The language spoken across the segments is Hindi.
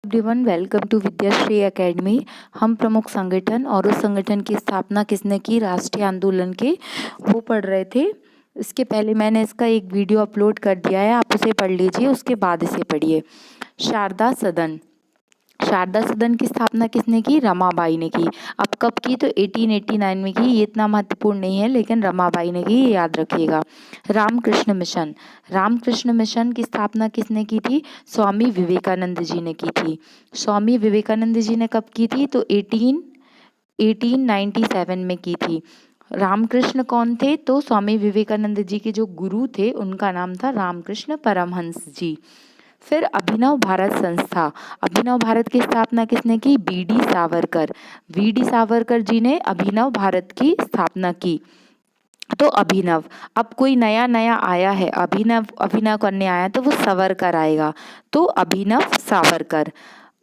Everyone, welcome to Vidyashree Academy. हम प्रमुख संगठन और उस संगठन की स्थापना किसने की, राष्ट्रीय आंदोलन के, वो पढ़ रहे थे। इसके पहले मैंने इसका एक वीडियो अपलोड कर दिया है, आप उसे पढ़ लीजिए, उसके बाद इसे पढ़िए। शारदा सदन। शारदा सदन की स्थापना किसने की, रमाबाई ने की। अब कब की, तो 1889 में की। ये इतना महत्वपूर्ण नहीं है, लेकिन रमाबाई ने की, ये याद रखिएगा। रामकृष्ण मिशन। रामकृष्ण मिशन की स्थापना किसने की थी, स्वामी विवेकानंद जी ने की थी। स्वामी विवेकानंद जी ने कब की थी, तो 1897 में की थी। रामकृष्ण कौन थे, तो स्वामी विवेकानंद जी के जो गुरु थे उनका नाम था रामकृष्ण परमहंस जी। फिर अभिनव भारत संस्था। अभिनव भारत की स्थापना किसने की, बीडी सावरकर। बीडी सावरकर जी ने अभिनव भारत की स्थापना की। तो अभिनव, अब कोई नया नया आया है, अभिनव अभिनव करने आया तो वो सावरकर आएगा, तो अभिनव सावरकर।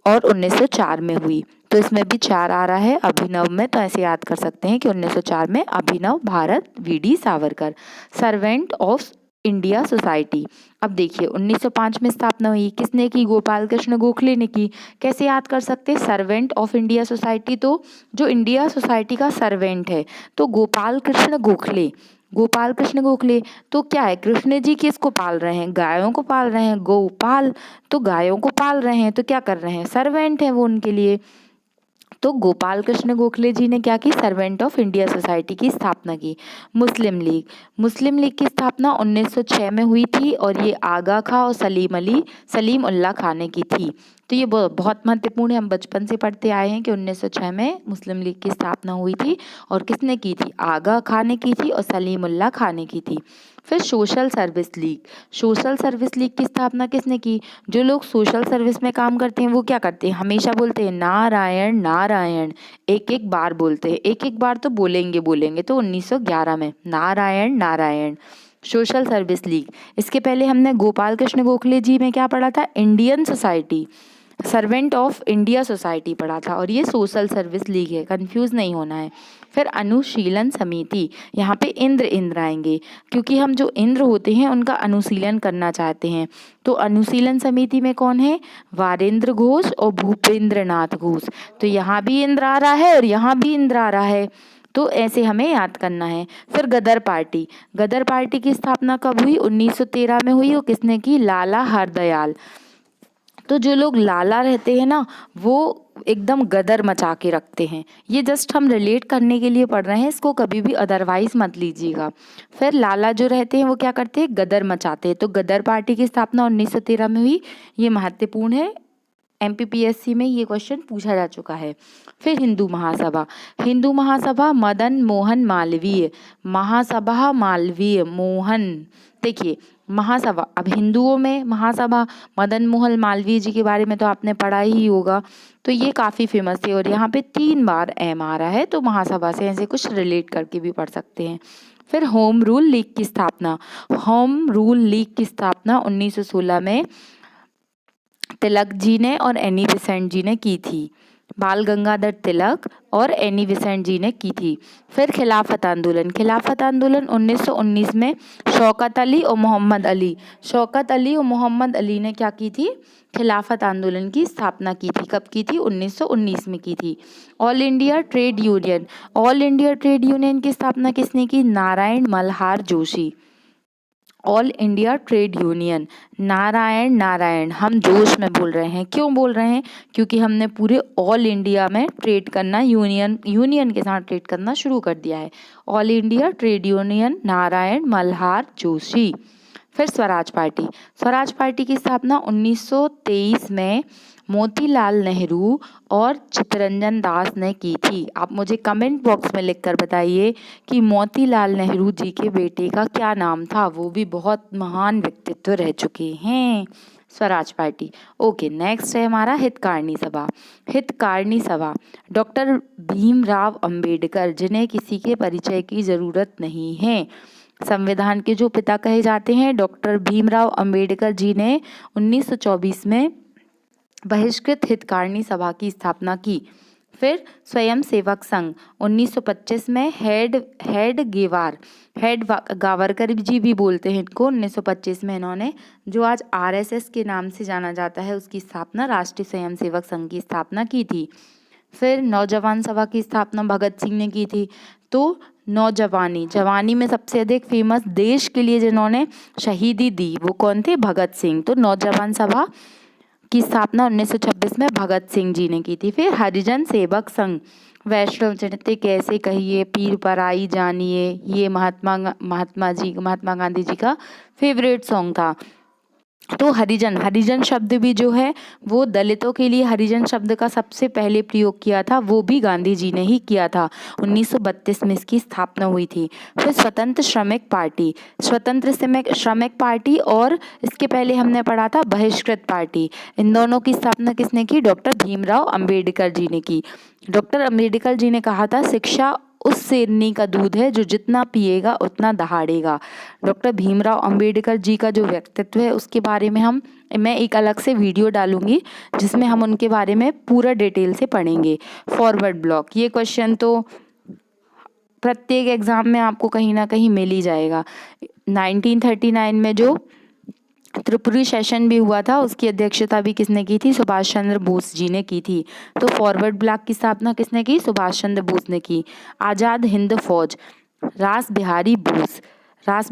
और 1904 में हुई, तो इसमें भी 4 आ रहा है अभिनव में, तो ऐसे याद कर सकते हैं कि 1904 में Abhinav Bharat VD Savarkar. Servant of India society. अब देखिए 1905 में स्थापना हुई, किसने की, गोपाल कृष्ण गोखले ने की। कैसे याद कर सकते हैं, सर्वेंट ऑफ इंडिया सोसाइटी, तो जो इंडिया सोसाइटी का सर्वेंट है तो गोपाल कृष्ण गोखले। गोपाल कृष्ण गोखले, तो क्या है, कृष्ण जी किसको पाल रहे हैं, गायों को पाल रहे हैं, गोपाल, तो गायों को पाल रहे हैं, तो क्या कर रहे हैं, सर्वेंट है वो उनके लिए। तो गोपाल कृष्ण गोखले जी ने क्या की, सर्वेंट ऑफ इंडिया सोसाइटी की स्थापना की। मुस्लिम लीग। मुस्लिम लीग की स्थापना 1906 में हुई थी, और ये आगा खां और सलीम उल्लाह खां ने की थी। तो ये बहुत महत्वपूर्ण है, हम बचपन से पढ़ते आए हैं कि 1906 में मुस्लिम लीग की स्थापना हुई थी, और किसने की थी, आगा खां ने की थी और सलीम उल्लाह खां ने की थी। फिर social service league. Social service league की स्थापना किसने की, जो लोग सोशल सर्विस में काम करते हैं वो क्या करते हैं, हमेशा बोलते हैं नारायण नारायण, एक एक बार बोलते हैं, एक एक बार तो बोलेंगे बोलेंगे, तो 1911 में Narayan Narayan. Social service league. इसके पहले हमने गोपाल कृष्ण गोखले जी में क्या पढ़ा था, Indian society, servant of India society पढ़ा था, और ये सोशल सर्विस लीग है, कंफ्यूज नहीं होना है। फिर अनुशीलन समिति, यहाँ पे इंद्र इंद्र आएंगे, क्योंकि हम जो इंद्र होते हैं उनका अनुशीलन करना चाहते हैं। तो अनुशीलन समिति में कौन है, वारेंद्र घोष और भूपेंद्र नाथ घोष। तो यहाँ भी इंद्र आ रहा है और यहाँ भी इंद्र आ रहा है, तो ऐसे हमें याद करना है। फिर गदर पार्टी। गदर पार्टी की स्थापना कब हुई, 1913 में हुई, और किसने की, लाला हरदयाल। तो जो लोग लाला रहते हैं ना, वो एकदम गदर मचा के रखते हैं। ये जस्ट हम रिलेट करने के लिए पढ़ रहे हैं, इसको कभी भी अदरवाइज मत लीजिएगा। फिर लाला जो रहते हैं वो क्या करते हैं, गदर मचाते हैं। तो गदर पार्टी की स्थापना 1913 में हुई, ये महत्वपूर्ण है, एमपीपीएससी में ये क्वेश्चन पूछा जा चुका है। फिर हिंदू महासभा। हिंदू महासभा मदन मोहन मालवीय। महासभा मालवीय मोहन, देखिए महासभा, अब हिंदुओं में महासभा, मदन मोहन मालवीय जी के बारे में तो आपने पढ़ा ही होगा, तो ये काफ़ी फेमस है, और यहाँ पे 3 बार एम आ रहा है, तो महासभा से ऐसे कुछ रिलेट करके भी पढ़ सकते हैं। फिर होम रूल लीग की स्थापना। होम रूल लीग की स्थापना 1916 में तिलक जी ने और एनी बेसेंट जी ने की थी। बाल गंगाधर तिलक और एनी बेसेंट जी ने की थी। फिर खिलाफत आंदोलन। खिलाफत आंदोलन 1919 में शौकत अली और मोहम्मद अली, शौकत अली और मोहम्मद अली ने क्या की थी, खिलाफत आंदोलन की स्थापना की थी। कब की थी, 1919 में की थी। All India trade union. All India trade union की स्थापना किसने की, Narayan Malhar Joshi. All India trade union, Narayan Narayan, हम जोश में बोल रहे हैं, क्यों बोल रहे हैं, क्योंकि हमने पूरे ऑल इंडिया में ट्रेड करना, यूनियन के साथ ट्रेड करना शुरू कर दिया है। All India trade union, Narayan Malhar Joshi. फिर स्वराज पार्टी। स्वराज पार्टी की स्थापना 1923 में मोतीलाल नेहरू और चित्तरंजन दास ने की थी। आप मुझे कमेंट बॉक्स में लिखकर बताइए कि मोतीलाल नेहरू जी के बेटे का क्या नाम था, वो भी बहुत महान व्यक्तित्व रह चुके हैं। स्वराज पार्टी। ओके, नेक्स्ट है हमारा हितकारिणी सभा। हितकारिणी सभा, डॉक्टर भीमराव अंबेडकर, जिन्हें किसी के परिचय की जरूरत नहीं है, संविधान के जो पिता कहे जाते हैं, डॉक्टर भीमराव अंबेडकर जी ने 1924 में बहिष्कृत हितकारिणी सभा की स्थापना की। फिर स्वयं सेवक संघ 1925 में हेड गावरकर जी भी बोलते हैं इनको। 1925 में इन्होंने, जो आज आरएसएस के नाम से जाना जाता है, उसकी स्थापना, राष्ट्रीय स्वयंसेवक संघ की स्थापना की थी। फिर नौजवान सभा की स्थापना भगत सिंह ने की थी। तो जवानी में सबसे अधिक फेमस देश के लिए जिन्होंने शहीदी दी वो कौन थे? भगत सिंह। तो नौजवान सभा की स्थापना 1926 में भगत सिंह जी ने की थी। फिर हरिजन सेवक संघ, वैष्णव जनते कैसे कहिए, पीर पर आई जानिए, ये महात्मा गांधी जी का फेवरेट सॉन्ग था। तो हरिजन शब्द भी जो है वो दलितों के लिए हरिजन शब्द का सबसे पहले प्रयोग किया था, वो भी गांधी जी ने ही किया था। 1932 में इसकी स्थापना हुई थी। फिर स्वतंत्र श्रमिक पार्टी और इसके पहले हमने पढ़ा था बहिष्कृत पार्टी। इन दोनों की स्थापना किसने की? डॉक्टर भीमराव अंबेडकर जी ने की। डॉक्टर अंबेडकर जी ने कहा था, शिक्षा उस शेरनी का दूध है जो जितना पिएगा उतना दहाड़ेगा। डॉक्टर भीमराव अंबेडकर जी का जो व्यक्तित्व है उसके बारे में मैं एक अलग से वीडियो डालूंगी जिसमें हम उनके बारे में पूरा डिटेल से पढ़ेंगे। फॉरवर्ड ब्लॉक, ये क्वेश्चन तो प्रत्येक एग्जाम में आपको कहीं ना कहीं मिल ही जाएगा। 1939 में जो त्रिपुरी सेशन भी हुआ था उसकी अध्यक्षता भी किसने की थी? सुभाष चंद्र बोस जी ने की थी। तो फॉरवर्ड ब्लॉक की स्थापना किसने की? सुभाष चंद्र बोस ने की। आज़ाद हिंद फौज, रास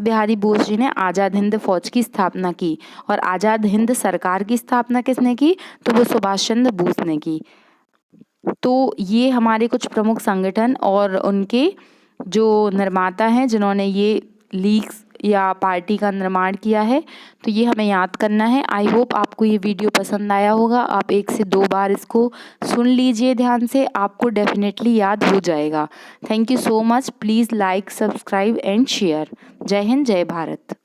बिहारी बोस जी ने आज़ाद हिंद फौज की स्थापना की। और आज़ाद हिंद सरकार की स्थापना किसने की? तो वो सुभाष चंद्र बोस ने की। तो ये हमारे कुछ प्रमुख संगठन और उनके जो निर्माता हैं जिन्होंने ये लीग्स या पार्टी का निर्माण किया है, तो ये हमें याद करना है। आई होप आपको ये वीडियो पसंद आया होगा। आप 1 से 2 बार इसको सुन लीजिए ध्यान से, आपको डेफिनेटली याद हो जाएगा। Thank you so much. Please like, subscribe and share. जय हिंद, जय भारत।